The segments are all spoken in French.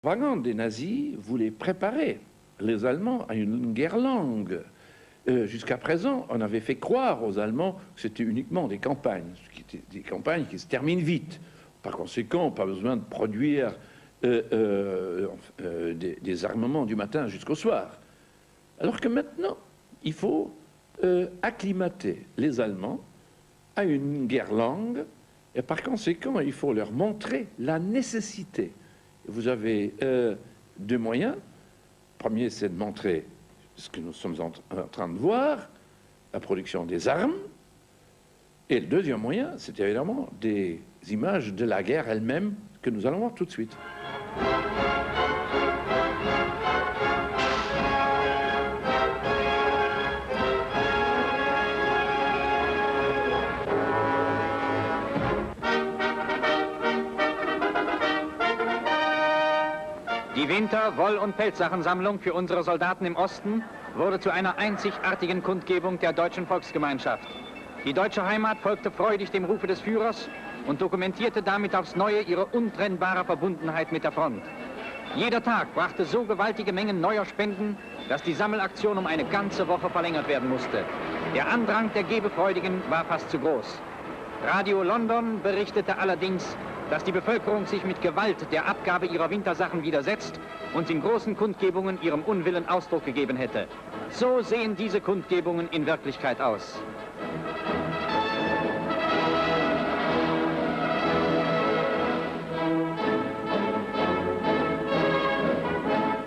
La propagande des nazis voulait préparer les Allemands à une guerre longue. Jusqu'à présent, on avait fait croire aux Allemands que c'était uniquement des campagnes qui se terminent vite. Par conséquent, pas besoin de produire des armements du matin jusqu'au soir. Alors que maintenant, il faut acclimater les Allemands à une guerre longue, et par conséquent, il faut leur montrer la nécessité. Vous avez deux moyens. Le premier, c'est de montrer ce que nous sommes en train de voir, la production des armes. Et le deuxième moyen, c'est évidemment des images de la guerre elle-même que nous allons voir tout de suite. Die Winter-, Woll- und Pelzsachensammlung für unsere Soldaten im Osten wurde zu einer einzigartigen Kundgebung der deutschen Volksgemeinschaft. Die deutsche Heimat folgte freudig dem Rufe des Führers und dokumentierte damit aufs Neue ihre untrennbare Verbundenheit mit der Front. Jeder Tag brachte so gewaltige Mengen neuer Spenden, dass die Sammelaktion um eine ganze Woche verlängert werden musste. Der Andrang der Gebefreudigen war fast zu groß. Radio London berichtete allerdings, dass die Bevölkerung sich mit Gewalt der Abgabe ihrer Wintersachen widersetzt und in großen Kundgebungen ihrem Unwillen Ausdruck gegeben hätte. So sehen diese Kundgebungen in Wirklichkeit aus.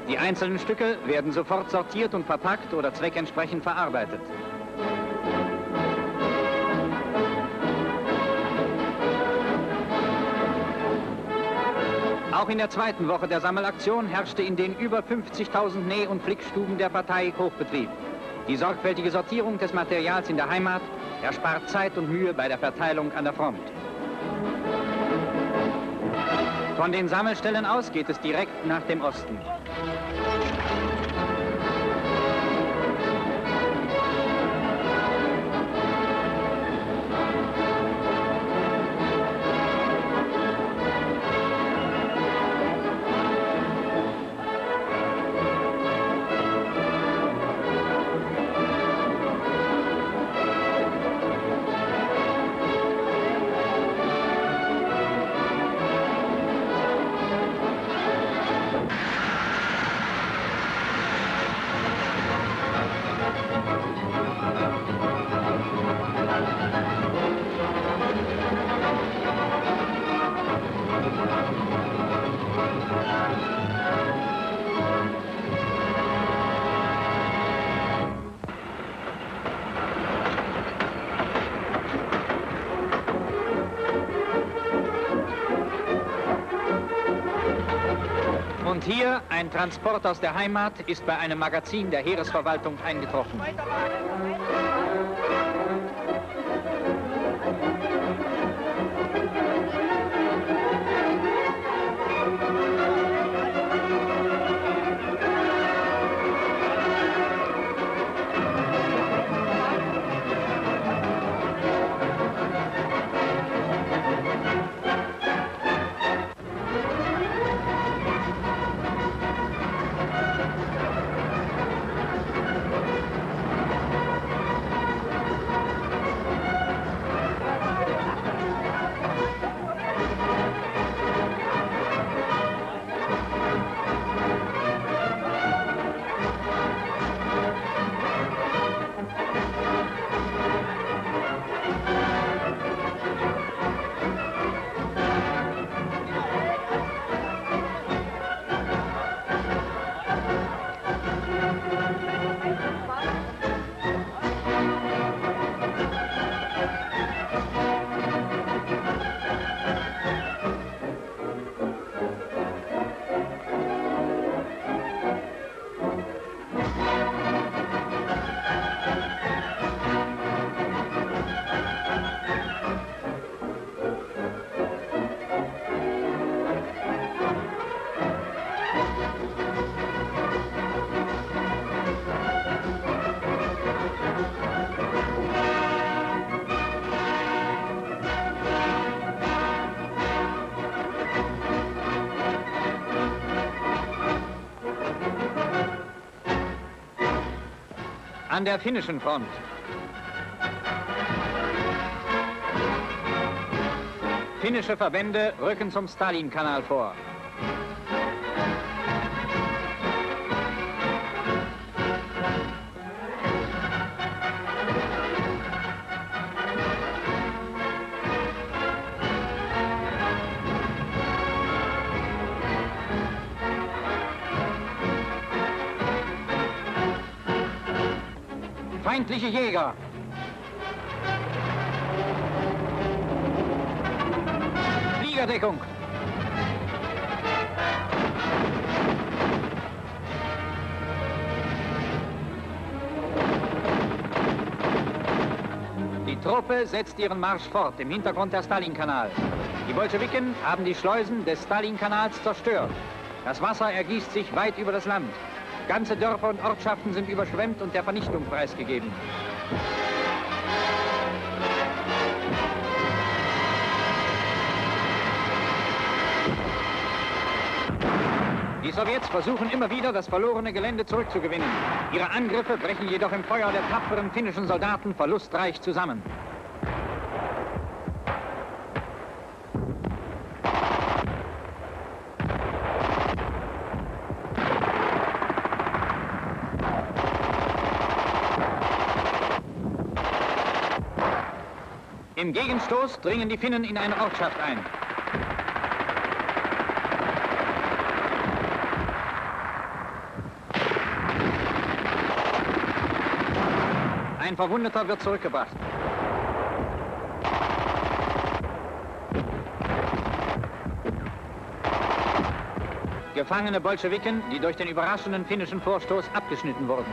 Die einzelnen Stücke werden sofort sortiert und verpackt oder zweckentsprechend verarbeitet. Auch in der zweiten Woche der Sammelaktion herrschte in den über 50.000 Näh- und Flickstuben der Partei Hochbetrieb. Die sorgfältige Sortierung des Materials in der Heimat erspart Zeit und Mühe bei der Verteilung an der Front. Von den Sammelstellen aus geht es direkt nach dem Osten. Und hier, ein Transport aus der Heimat, ist bei einem Magazin der Heeresverwaltung eingetroffen. An der finnischen Front. Finnische Verbände rücken zum Stalinkanal vor. Feindliche Jäger. Fliegerdeckung. Die Truppe setzt ihren Marsch fort im Hintergrund der Stalinkanal. Die Bolschewiken haben die Schleusen des Stalinkanals zerstört. Das Wasser ergießt sich weit über das Land. Ganze Dörfer und Ortschaften sind überschwemmt und der Vernichtung preisgegeben. Die Sowjets versuchen immer wieder, das verlorene Gelände zurückzugewinnen. Ihre Angriffe brechen jedoch im Feuer der tapferen finnischen Soldaten verlustreich zusammen. Im Gegenstoß dringen die Finnen in eine Ortschaft ein. Ein Verwundeter wird zurückgebracht. Gefangene Bolschewiken, die durch den überraschenden finnischen Vorstoß abgeschnitten wurden.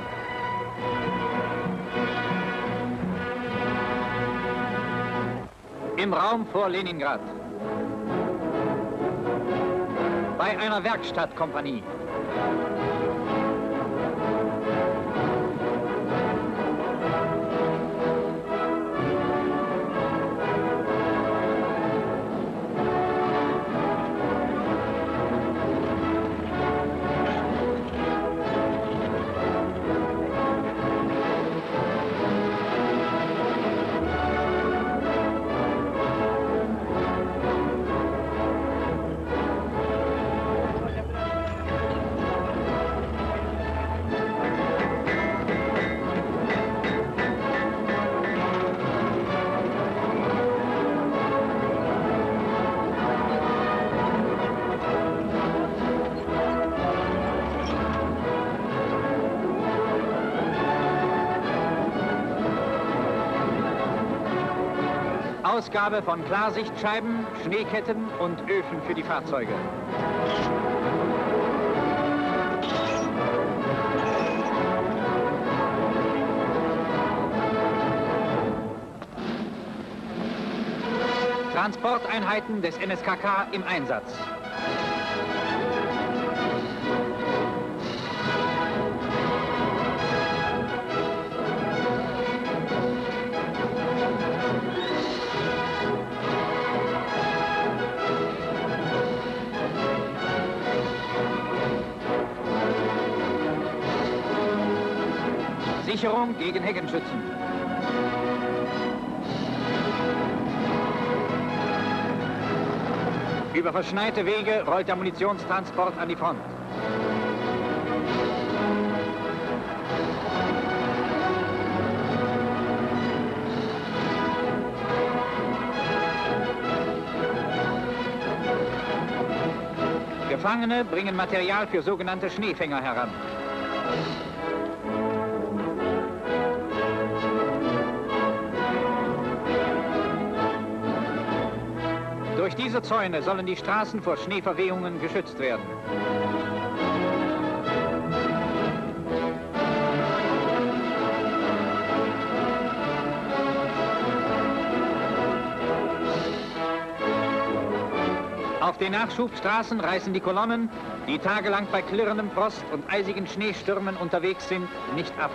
Im Raum vor Leningrad. Bei einer Werkstattkompanie. Ausgabe von Klarsichtscheiben, Schneeketten und Öfen für die Fahrzeuge. Transporteinheiten des NSKK im Einsatz. Sicherung gegen Heckenschützen. Über verschneite Wege rollt der Munitionstransport an die Front. Gefangene bringen Material für sogenannte Schneefänger heran. Durch diese Zäune sollen die Straßen vor Schneeverwehungen geschützt werden. Auf den Nachschubstraßen reißen die Kolonnen, die tagelang bei klirrendem Frost und eisigen Schneestürmen unterwegs sind, nicht ab.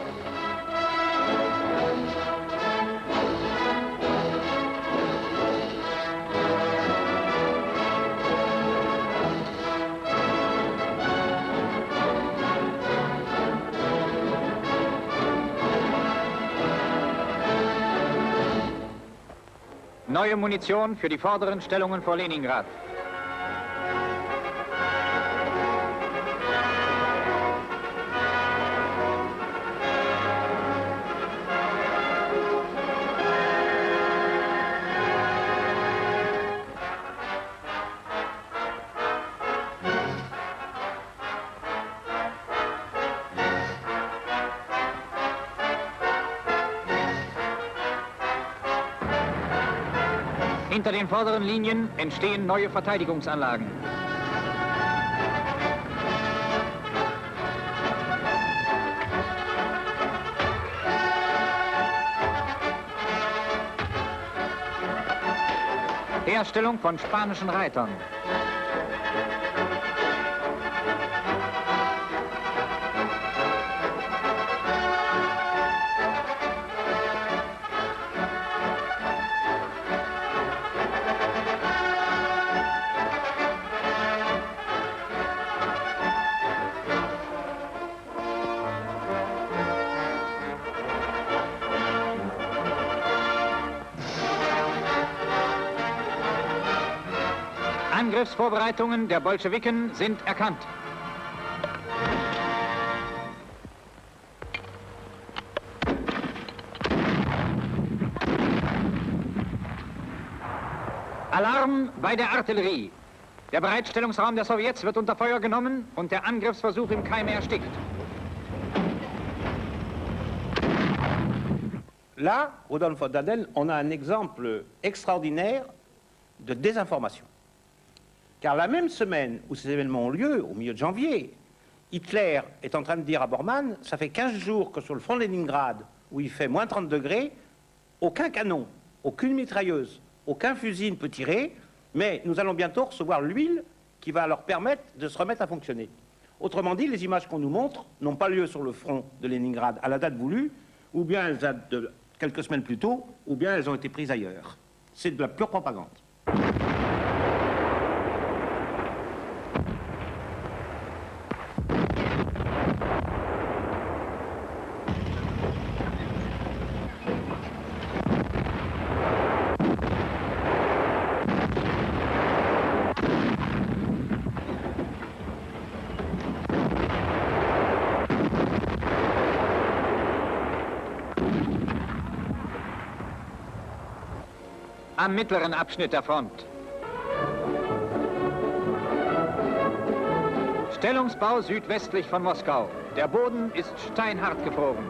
Neue Munition für die vorderen Stellungen vor Leningrad. Hinter den vorderen Linien entstehen neue Verteidigungsanlagen. Herstellung von spanischen Reitern. Angriffsvorbereitungen der Bolschewiken sind erkannt. Alarm bei der Artillerie. Der Bereitstellungsraum der Sowjets wird unter Feuer genommen und der Angriffsversuch im Keim erstickt. Là, au Donf-Dardenne, on a un exemple extraordinaire de désinformation. Car la même semaine où ces événements ont lieu, au milieu de janvier, Hitler est en train de dire à Bormann, ça fait 15 jours que sur le front de Leningrad, où il fait moins 30 degrés, aucun canon, aucune mitrailleuse, aucun fusil ne peut tirer, mais nous allons bientôt recevoir l'huile qui va leur permettre de se remettre à fonctionner. Autrement dit, les images qu'on nous montre n'ont pas lieu sur le front de Leningrad à la date voulue, ou bien elles datent de quelques semaines plus tôt, ou bien elles ont été prises ailleurs. C'est de la pure propagande. Am mittleren Abschnitt der Front. Stellungsbau südwestlich von Moskau. Der Boden ist steinhart gefroren.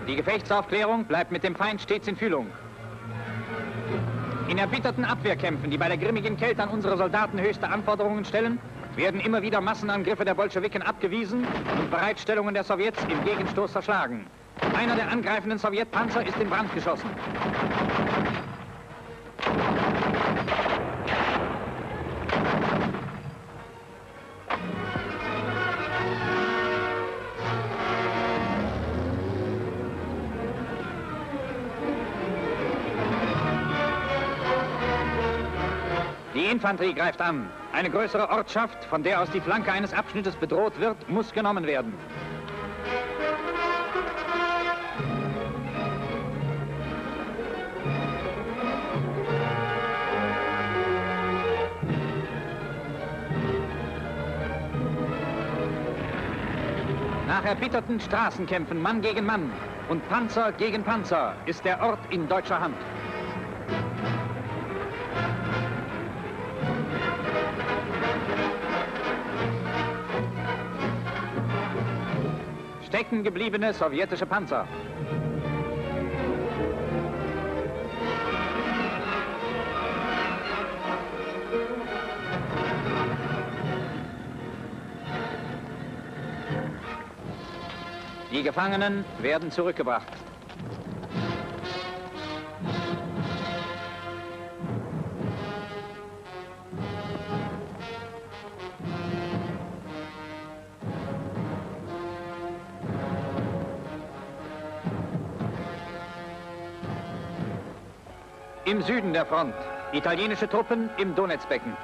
Die Gefechtsaufklärung bleibt mit dem Feind stets in Fühlung. In erbitterten Abwehrkämpfen, die bei der grimmigen Kälte an unsere Soldaten höchste Anforderungen stellen, werden immer wieder Massenangriffe der Bolschewiken abgewiesen und Bereitstellungen der Sowjets im Gegenstoß zerschlagen. Einer der angreifenden Sowjetpanzer ist in Brand geschossen. Die Infanterie greift an. Eine größere Ortschaft, von der aus die Flanke eines Abschnittes bedroht wird, muss genommen werden. Nach erbitterten Straßenkämpfen Mann gegen Mann und Panzer gegen Panzer ist der Ort in deutscher Hand. Stecken gebliebene sowjetische Panzer. Die Gefangenen werden zurückgebracht. Im Süden der Front. Italienische Truppen im Donezbecken.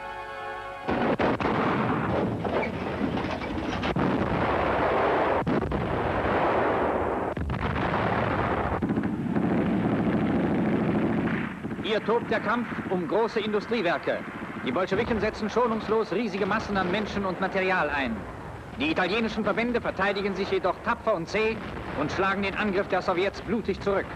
Hier tobt der Kampf um große Industriewerke. Die Bolschewiken setzen schonungslos riesige Massen an Menschen und Material ein. Die italienischen Verbände verteidigen sich jedoch tapfer und zäh und schlagen den Angriff der Sowjets blutig zurück.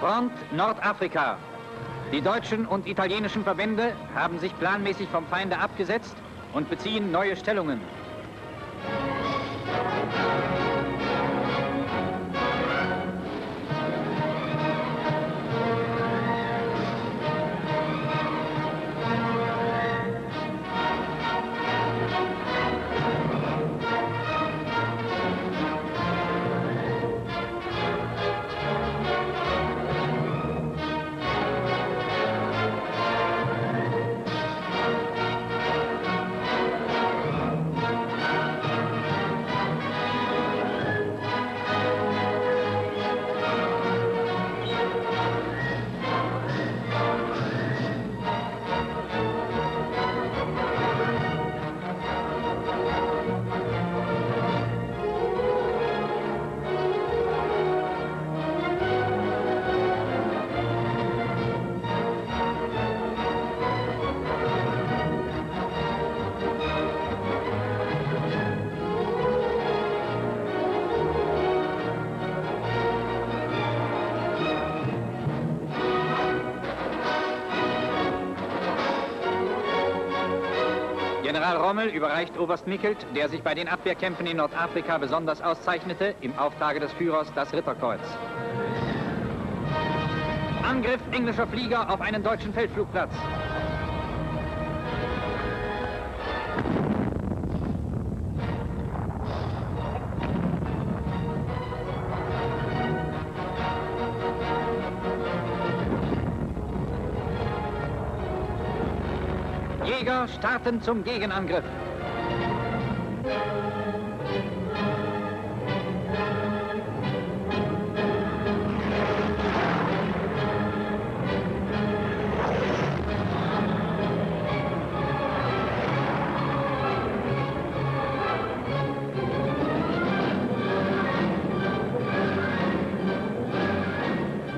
Front Nordafrika. Die deutschen und italienischen Verbände haben sich planmäßig vom Feinde abgesetzt und beziehen neue Stellungen. General Rommel überreicht Oberst Mickelt, der sich bei den Abwehrkämpfen in Nordafrika besonders auszeichnete, im Auftrage des Führers das Ritterkreuz. Angriff englischer Flieger auf einen deutschen Feldflugplatz. Jäger starten zum Gegenangriff.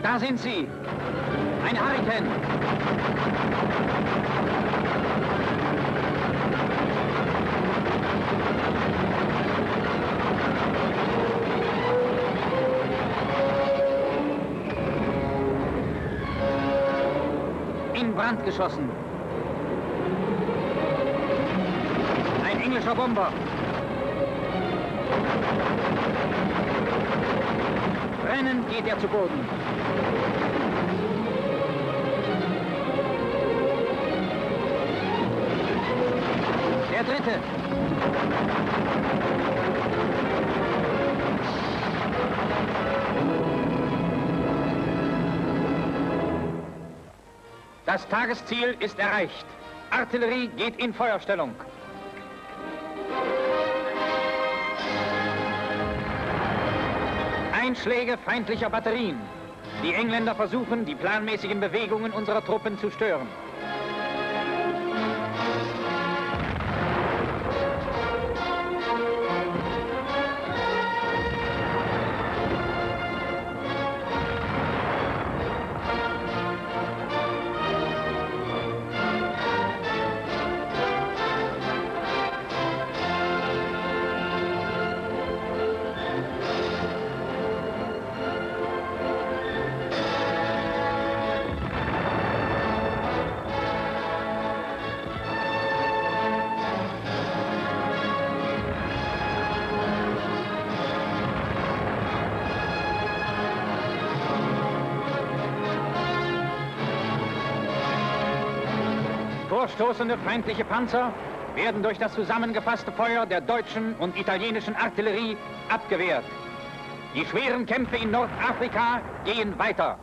Da sind sie. Ein Hurrikan. In Brand geschossen. Ein englischer Bomber. Brennend geht er zu Boden. Der dritte. Das Tagesziel ist erreicht. Artillerie geht in Feuerstellung. Einschläge feindlicher Batterien. Die Engländer versuchen, die planmäßigen Bewegungen unserer Truppen zu stören. vorstoßende feindliche Panzer werden durch das zusammengefasste Feuer der deutschen und italienischen Artillerie abgewehrt. Die schweren Kämpfe in Nordafrika gehen weiter.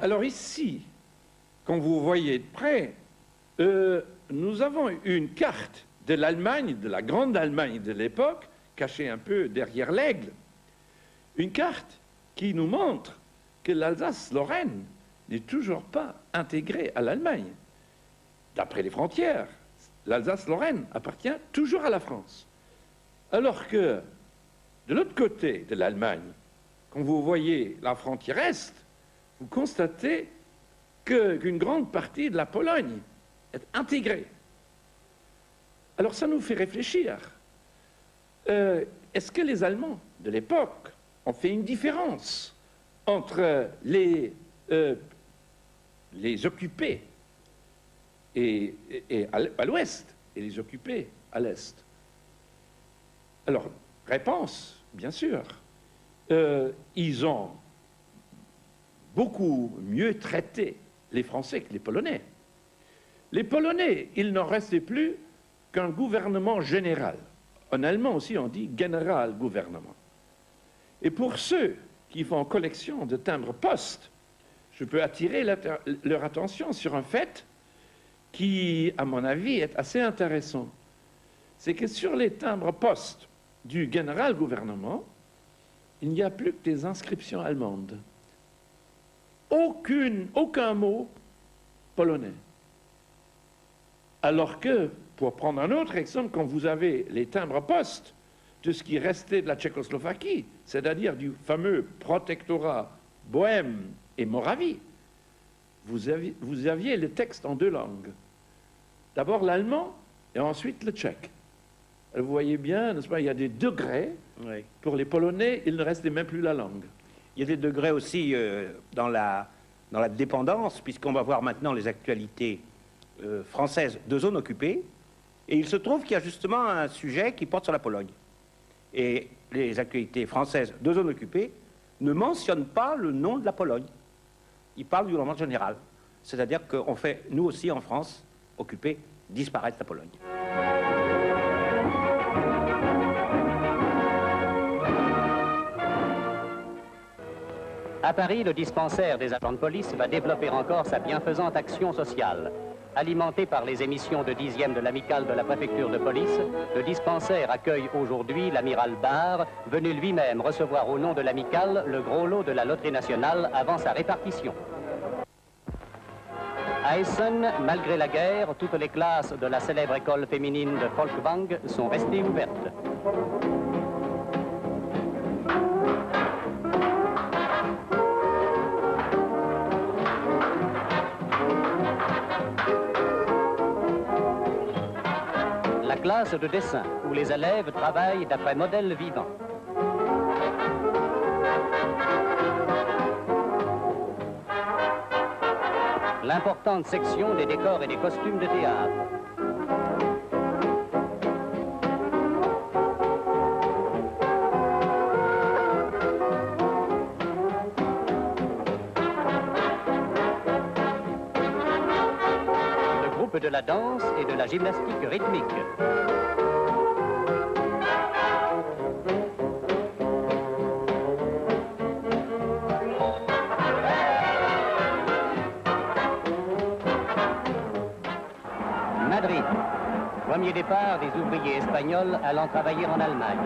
Alors ici, quand vous voyez de près, nous avons une carte de l'Allemagne, de la grande Allemagne de l'époque, cachée un peu derrière l'aigle. Une carte qui nous montre que l'Alsace-Lorraine n'est toujours pas intégrée à l'Allemagne. D'après les frontières, l'Alsace-Lorraine appartient toujours à la France. Alors que, de l'autre côté de l'Allemagne, quand vous voyez la frontière Est, vous constatez qu'une grande partie de la Pologne est intégrée. Alors ça nous fait réfléchir. Est-ce que les Allemands de l'époque ont fait une différence entre les occupés à l'ouest et les occupés à l'est? Alors, réponse, bien sûr. Ils ont beaucoup mieux traité les Français que les Polonais. Les Polonais, il n'en restait plus qu'un gouvernement général. En allemand aussi, on dit Generalgouvernement. Et pour ceux qui font collection de timbres-poste, je peux attirer leur attention sur un fait qui, à mon avis, est assez intéressant. C'est que sur les timbres-poste du Generalgouvernement, il n'y a plus que des inscriptions allemandes. Aucun mot polonais. Alors que, pour prendre un autre exemple, quand vous avez les timbres-poste de ce qui restait de la Tchécoslovaquie, c'est-à-dire du fameux protectorat Bohême et Moravie, vous aviez le texte en deux langues. D'abord l'allemand et ensuite le tchèque. Vous voyez bien, n'est-ce pas, il y a des degrés. Oui. Pour les Polonais, il ne restait même plus la langue. Il y a des degrés aussi dans la dépendance, puisqu'on va voir maintenant les actualités françaises de zones occupées. Et il se trouve qu'il y a justement un sujet qui porte sur la Pologne. Et les actualités françaises de zones occupées ne mentionnent pas le nom de la Pologne. Ils parlent du gouvernement général. C'est-à-dire qu'on fait, nous aussi en France, occupés, disparaître la Pologne. À Paris, le dispensaire des agents de police va développer encore sa bienfaisante action sociale. Alimenté par les émissions de 10e de l'amicale de la préfecture de police, le dispensaire accueille aujourd'hui l'amiral Barre, venu lui-même recevoir au nom de l'amicale le gros lot de la loterie nationale avant sa répartition. À Essen, malgré la guerre, toutes les classes de la célèbre école féminine de Folkwang sont restées ouvertes. La classe de dessin, où les élèves travaillent d'après modèles vivants. L'importante section des décors et des costumes de théâtre. Le groupe de la danse et de la gymnastique rythmique. Madrid, premier départ des ouvriers espagnols allant travailler en Allemagne.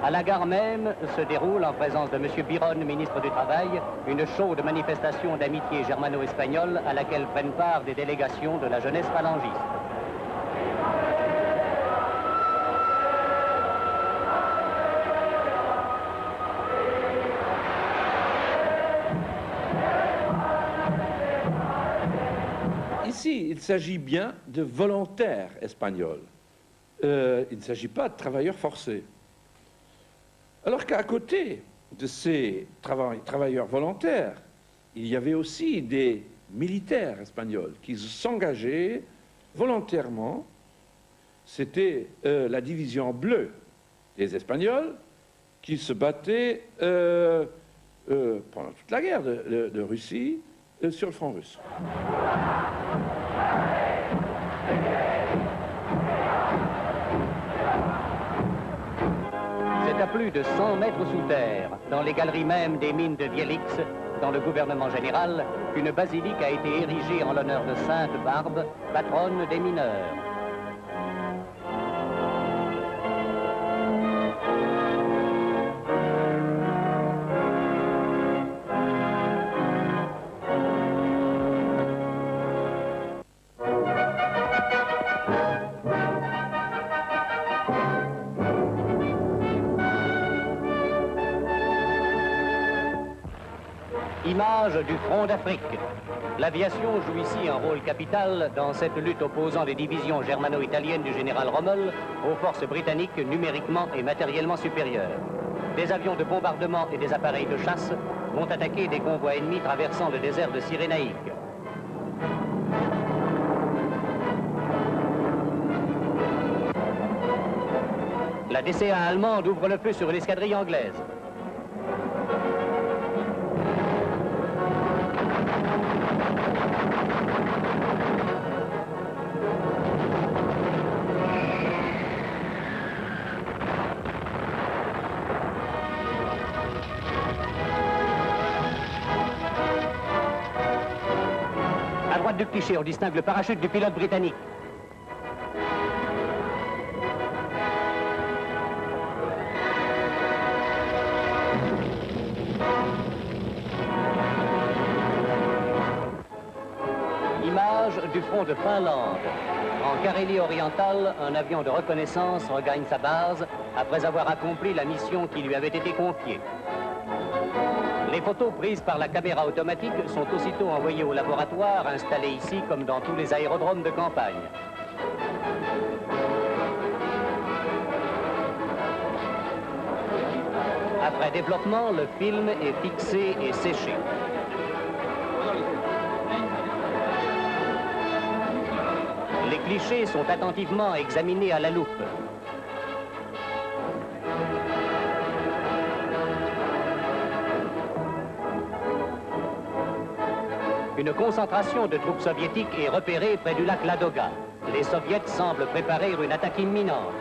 À la gare même se déroule, en présence de M. Biron, ministre du Travail, une chaude manifestation d'amitié germano-espagnole à laquelle prennent part des délégations de la jeunesse phalangiste. ici, il s'agit bien de volontaires espagnols. Il ne s'agit pas de travailleurs forcés. Alors qu'à côté de ces travailleurs volontaires, il y avait aussi des militaires espagnols qui s'engageaient volontairement. C'était la division bleue des Espagnols qui se battaient pendant toute la guerre de Russie sur le front russe. C'est à plus de 100 mètres sous terre, dans les galeries même des mines de Vielix, dans le gouvernement général, qu'une basilique a été érigée en l'honneur de Sainte Barbe, patronne des mineurs. Image du front d'Afrique. L'aviation joue ici un rôle capital dans cette lutte opposant les divisions germano-italiennes du général Rommel aux forces britanniques numériquement et matériellement supérieures. Des avions de bombardement et des appareils de chasse vont attaquer des convois ennemis traversant le désert de Cyrénaïque. La DCA allemande ouvre le feu sur l'escadrille anglaise. À droite du cliché, on distingue le parachute du pilote britannique. Image du front de Finlande. En Carélie orientale, un avion de reconnaissance regagne sa base après avoir accompli la mission qui lui avait été confiée. Les photos prises par la caméra automatique sont aussitôt envoyées au laboratoire installé ici comme dans tous les aérodromes de campagne. Après développement, le film est fixé et séché. Les clichés sont attentivement examinés à la loupe. Une concentration de troupes soviétiques est repérée près du lac Ladoga. Les soviets semblent préparer une attaque imminente.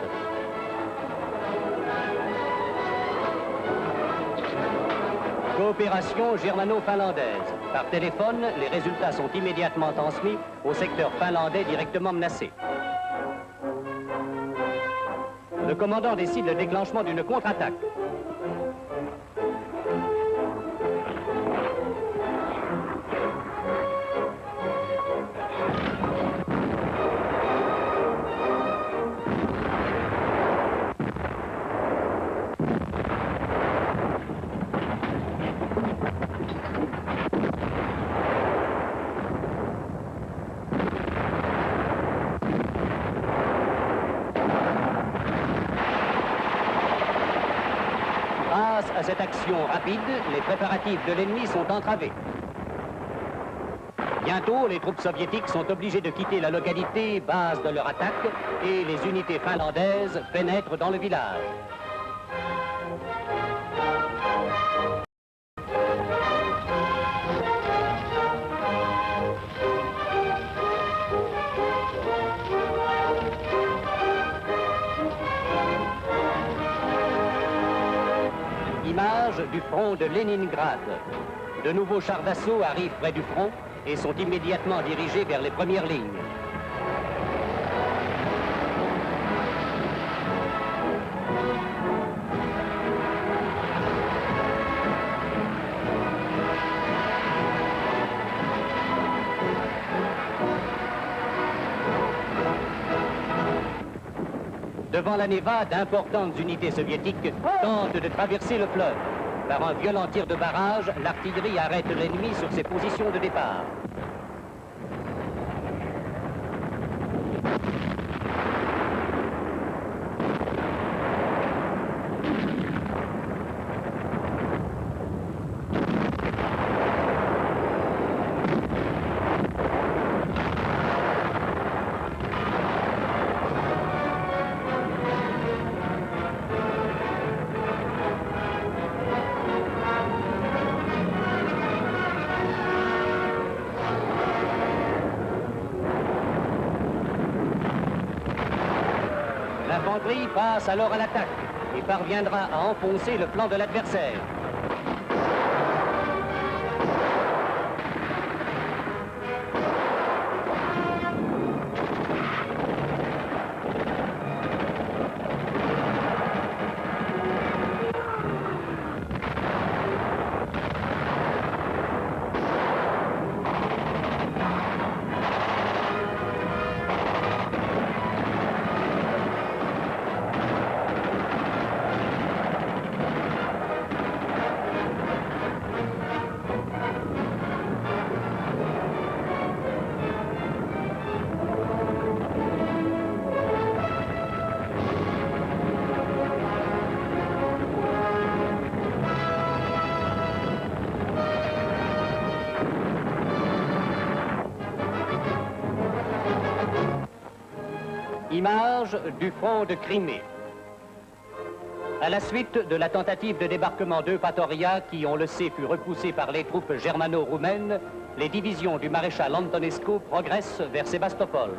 Coopération germano-finlandaise. Par téléphone, les résultats sont immédiatement transmis au secteur finlandais directement menacé. Le commandant décide le déclenchement d'une contre-attaque. Grâce à cette action rapide, les préparatifs de l'ennemi sont entravés. Bientôt, les troupes soviétiques sont obligées de quitter la localité, base de leur attaque, et les unités finlandaises pénètrent dans le village. Image du front de Leningrad. De nouveaux chars d'assaut arrivent près du front et sont immédiatement dirigés vers les premières lignes. Devant la Neva, d'importantes unités soviétiques tentent de traverser le fleuve. Par un violent tir de barrage, l'artillerie arrête l'ennemi sur ses positions de départ. L'infanterie passe alors à l'attaque et parviendra à enfoncer le flanc de l'adversaire. Image du front de Crimée. À la suite de la tentative de débarquement d'Eupatoria, qui, on le sait, fut repoussée par les troupes germano-roumaines, les divisions du maréchal Antonescu progressent vers Sébastopol.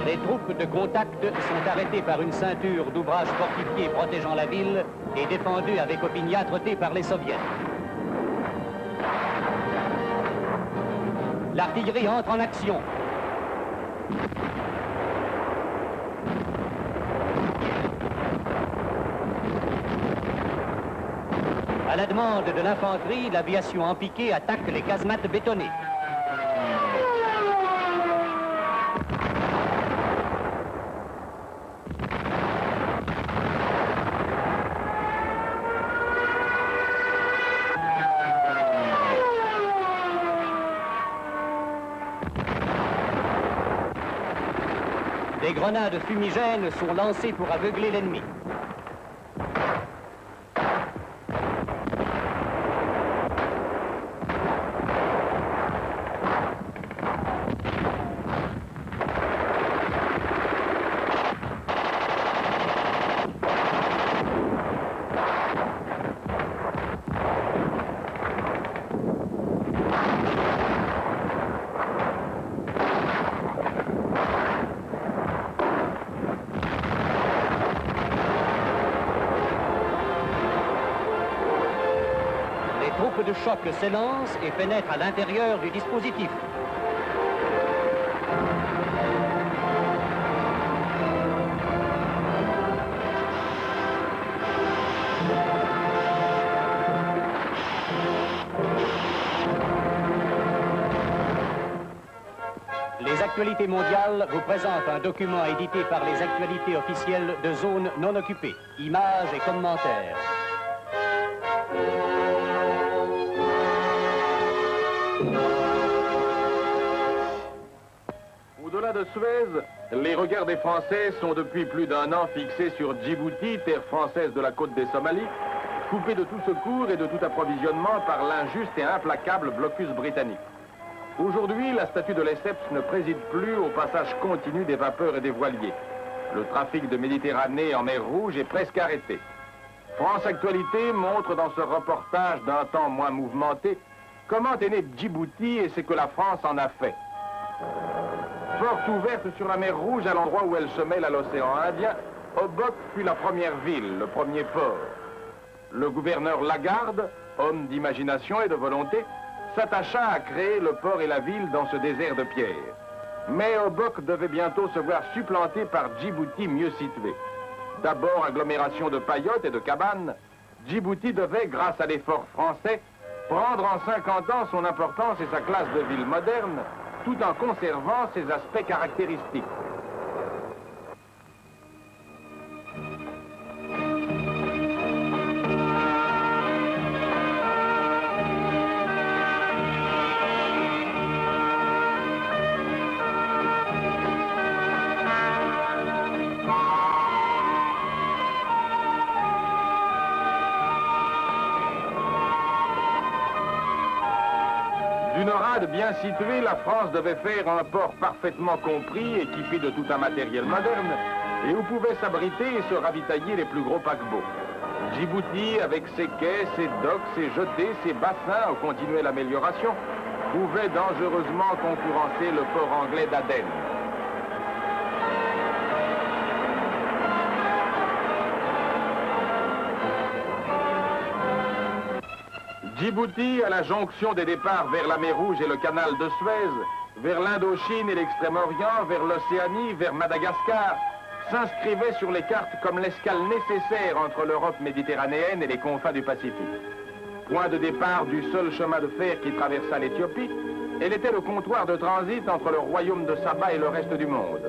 Les troupes de contact sont arrêtées par une ceinture d'ouvrages fortifiés protégeant la ville et défendues avec opiniâtreté par les soviets. L'artillerie entre en action. À la demande de l'infanterie, l'aviation en piqué attaque les casemates bétonnées. Des grenades fumigènes sont lancées pour aveugler l'ennemi. Les troupes de choc s'élancent et pénètrent à l'intérieur du dispositif. Les actualités mondiales vous présentent un document édité par les actualités officielles de zones non occupées. Images et commentaires. Au-delà de Suez, les regards des Français sont depuis plus d'un an fixés sur Djibouti, terre française de la côte des Somalies, coupée de tout secours et de tout approvisionnement par l'injuste et implacable blocus britannique. Aujourd'hui, la statue de Lesseps ne préside plus au passage continu des vapeurs et des voiliers. Le trafic de Méditerranée en mer Rouge est presque arrêté. France Actualité montre dans ce reportage d'un temps moins mouvementé comment est né Djibouti et ce que la France en a fait. Porte ouverte sur la mer Rouge à l'endroit où elle se mêle à l'océan Indien, Obock fut la première ville, le premier port. Le gouverneur Lagarde, homme d'imagination et de volonté, s'attacha à créer le port et la ville dans ce désert de pierre. Mais Obock devait bientôt se voir supplanté par Djibouti mieux situé. D'abord agglomération de paillotes et de cabanes, Djibouti devait, grâce à l'effort français, prendre en 50 ans son importance et sa classe de ville moderne, tout en conservant ses aspects caractéristiques. D'une rade bien située, la France devait faire un port parfaitement compris, équipé de tout un matériel moderne, et où pouvaient s'abriter et se ravitailler les plus gros paquebots. Djibouti, avec ses quais, ses docks, ses jetées, ses bassins, où continuait l'amélioration, pouvait dangereusement concurrencer le port anglais d'Aden. Djibouti, à la jonction des départs vers la mer Rouge et le canal de Suez, vers l'Indochine et l'Extrême-Orient, vers l'Océanie, vers Madagascar, s'inscrivait sur les cartes comme l'escale nécessaire entre l'Europe méditerranéenne et les confins du Pacifique. Point de départ du seul chemin de fer qui traversa l'Éthiopie, elle était le comptoir de transit entre le royaume de Saba et le reste du monde.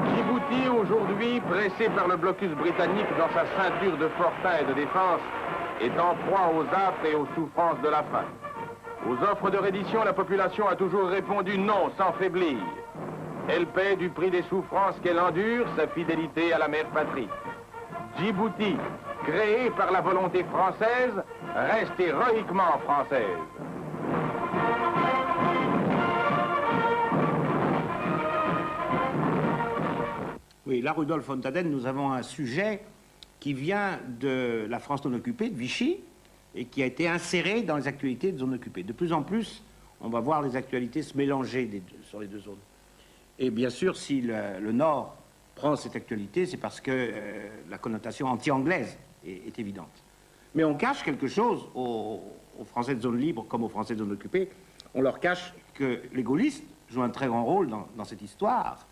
Djibouti, aujourd'hui, pressé par le blocus britannique dans sa ceinture de fortin et de défense, est en proie aux affres et aux souffrances de la faim. Aux offres de reddition, la population a toujours répondu non, sans faiblir. Elle paie du prix des souffrances qu'elle endure sa fidélité à la mère patrie. Djibouti, créée par la volonté française, reste héroïquement française. Oui, là, Rudolf von Daden, nous avons un sujet qui vient de la France non occupée, de Vichy, et qui a été inséré dans les actualités de zone occupée. De plus en plus, on va voir les actualités se mélanger sur les deux zones. Et bien sûr, si le Nord prend cette actualité, c'est parce que la connotation anti-anglaise est évidente. Mais on cache quelque chose aux Français de zone libre comme aux Français de zone occupée. On leur cache que les gaullistes jouent un très grand rôle dans cette histoire.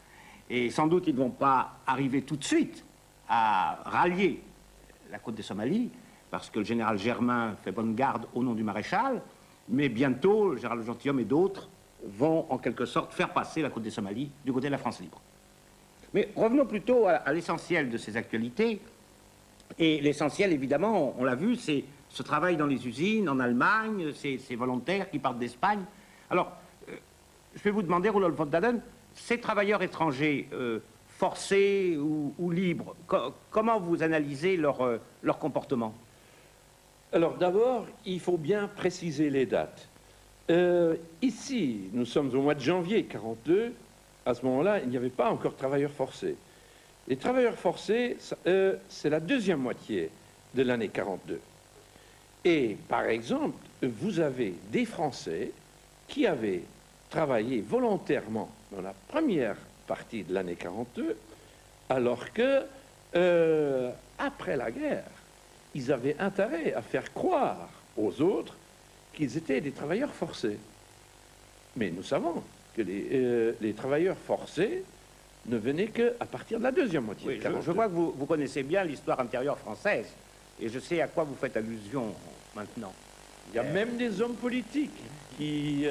Et sans doute, ils ne vont pas arriver tout de suite à rallier la côte des Somalies, parce que le général Germain fait bonne garde au nom du maréchal, mais bientôt, le général Gentilhomme et d'autres vont en quelque sorte faire passer la côte des Somalies du côté de la France libre. Mais revenons plutôt à l'essentiel de ces actualités. Et l'essentiel, évidemment, on l'a vu, c'est ce travail dans les usines, en Allemagne, ces volontaires qui partent d'Espagne. Alors, je vais vous demander, Rudolf von Daden, ces travailleurs étrangers forcés ou libres, comment vous analysez leur comportement? Alors d'abord, il faut bien préciser les dates. Ici, nous sommes au mois de janvier 1942. À ce moment-là, il n'y avait pas encore travailleurs forcés. Les travailleurs forcés, c'est la deuxième moitié de l'année 1942. Et par exemple, vous avez des Français qui avaient travaillé volontairement dans la première partie de l'année 1942, alors que, après la guerre, ils avaient intérêt à faire croire aux autres qu'ils étaient des travailleurs forcés. Mais nous savons que les travailleurs forcés ne venaient qu'à partir de la deuxième moitié. Oui, je vois que vous connaissez bien l'histoire intérieure française, et je sais à quoi vous faites allusion maintenant. Il y a même des hommes politiques qui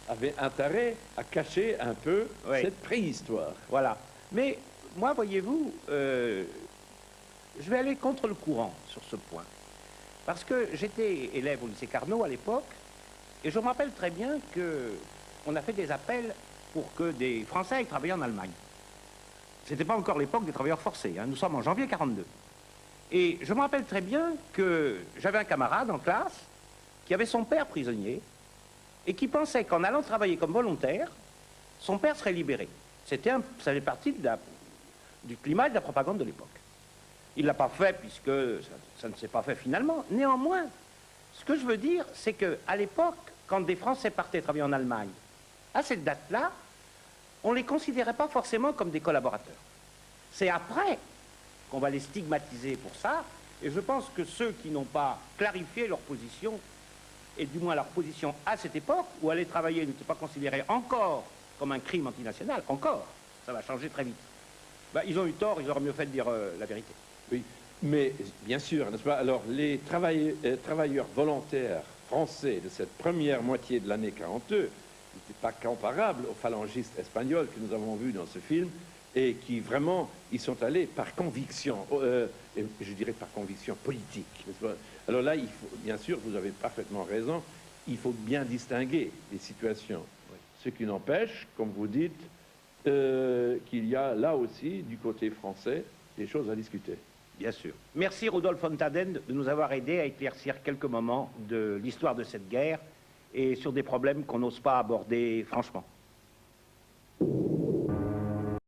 avaient intérêt à cacher un peu cette préhistoire. Voilà. Mais moi, voyez-vous, je vais aller contre le courant sur ce point. Parce que j'étais élève au lycée Carnot à l'époque, et je me rappelle très bien qu'on a fait des appels pour que des Français aillent travailler en Allemagne. C'était pas encore l'époque des travailleurs forcés, hein. Nous sommes en janvier 1942. Et je me rappelle très bien que j'avais un camarade en classe qui avait son père prisonnier et qui pensait qu'en allant travailler comme volontaire, son père serait libéré. Ça faisait partie du climat et de la propagande de l'époque. Il ne l'a pas fait puisque ça ne s'est pas fait finalement. Néanmoins, ce que je veux dire, c'est qu'à l'époque, quand des Français partaient travailler en Allemagne, à cette date-là, on ne les considérait pas forcément comme des collaborateurs. C'est après qu'on va les stigmatiser pour ça. Et je pense que ceux qui n'ont pas clarifié leur position, et du moins leur position à cette époque, où aller travailler n'était pas considéré encore comme un crime antinational, encore, ça va changer très vite. Ben, ils ont eu tort, ils auraient mieux fait de dire la vérité. Oui, mais bien sûr, n'est-ce pas? Alors, les travailleurs volontaires français de cette première moitié de l'année 42 n'étaient pas comparables aux phalangistes espagnols que nous avons vus dans ce film, et qui vraiment, ils sont allés par conviction, et je dirais par conviction politique, n'est-ce pas? Alors là, il faut, bien sûr, vous avez parfaitement raison, il faut bien distinguer les situations. Oui. Ce qui n'empêche, comme vous dites, qu'il y a là aussi, du côté français, des choses à discuter. Bien sûr. Merci Rudolf von Taden de nous avoir aidé à éclaircir quelques moments de l'histoire de cette guerre et sur des problèmes qu'on n'ose pas aborder franchement.